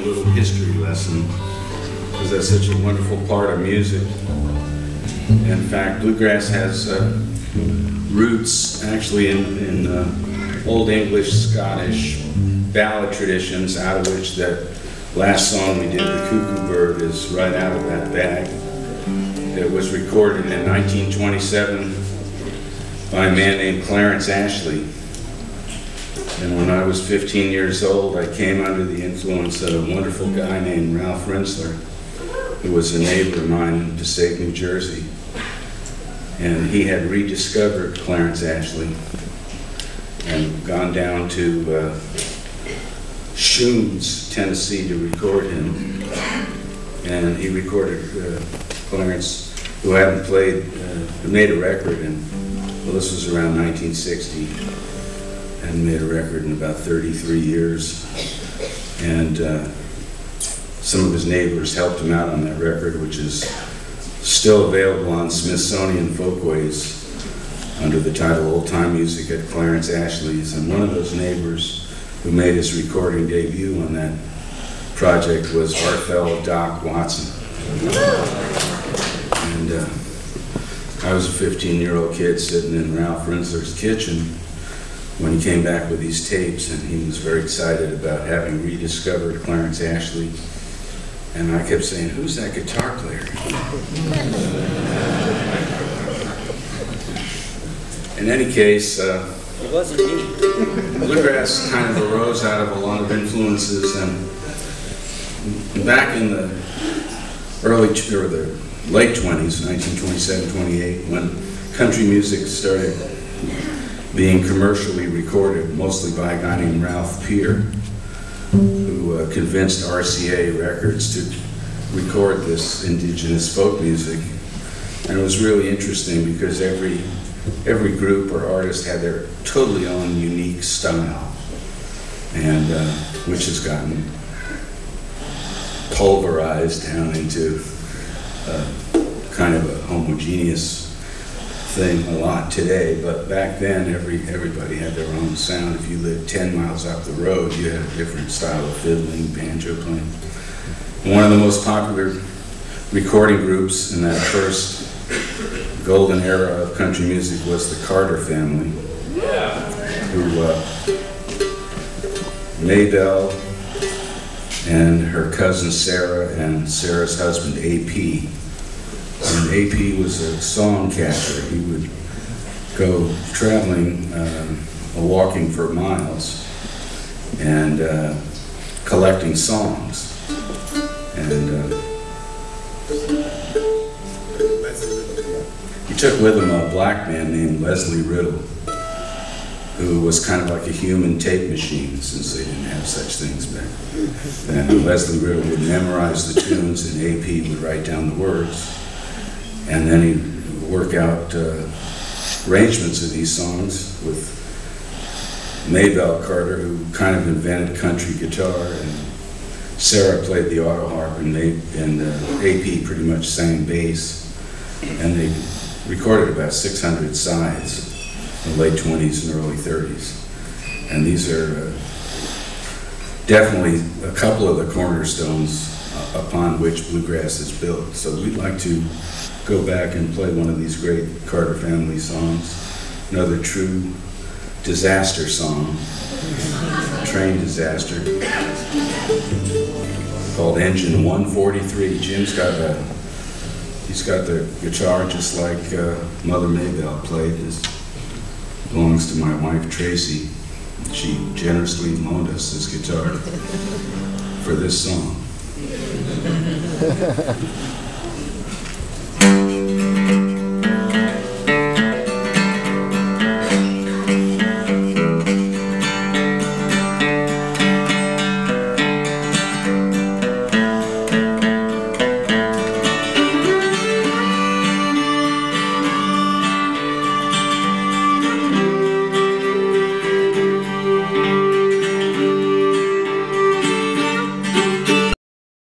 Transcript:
little history lesson, because that's such a wonderful part of music. In fact, bluegrass has roots actually in Old English, Scottish ballad traditions, out of which that last song we did, The Cuckoo Bird, is right out of that bag. It was recorded in 1927 by a man named Clarence Ashley. And when I was 15 years old, I came under the influence of a wonderful guy named Ralph Rinsler, who was a neighbor of mine in Passaic, New Jersey. And he had rediscovered Clarence Ashley and gone down to Shoones, Tennessee, to record him. And he recorded Clarence, who hadn't played, made a record, and well, this was around 1960, and made a record in about 33 years. And some of his neighbors helped him out on that record, which is still available on Smithsonian Folkways under the title Old Time Music at Clarence Ashley's. And one of those neighbors who made his recording debut on that project was our fellow Doc Watson. And I was a 15-year-old kid sitting in Ralph Rinsler's kitchen when he came back with these tapes, and he was very excited about having rediscovered Clarence Ashley. And I kept saying, "Who's that guitar player?" In any case, it wasn't me. Bluegrass kind of arose out of a lot of influences, and back in the late 20s, 1927, 28, when country music started being commercially recorded, mostly by a guy named Ralph Peer, who convinced RCA Records to record this indigenous folk music. And it was really interesting because every group or artist had their totally own unique style, and which has gotten pulverized down into kind of a homogeneous thing a lot today. But back then, everybody had their own sound. If you lived 10 miles up the road, you had a different style of fiddling, banjo playing. One of the most popular recording groups in that first golden era of country music was the Carter family, who Maybelle and her cousin Sarah and Sarah's husband AP. And AP was a song catcher. He would go traveling, walking for miles, and collecting songs. And he took with him a black man named Leslie Riddle, who was kind of like a human tape machine, since they didn't have such things back then. And Leslie Riddle would memorize the tunes, and AP would write down the words. And then he'd work out arrangements of these songs with Maybelle Carter, who kind of invented country guitar, and Sarah played the auto harp, and AP pretty much sang bass. And they recorded about 600 sides in the late 20s and early 30s. And these are definitely a couple of the cornerstones upon which bluegrass is built. So we'd like to go back and play one of these great Carter family songs, another true disaster song, train disaster, called Engine 143. Jim's got he's got the guitar just like Mother Maybelle played. This belongs to my wife Tracy. She generously loaned us this guitar for this song.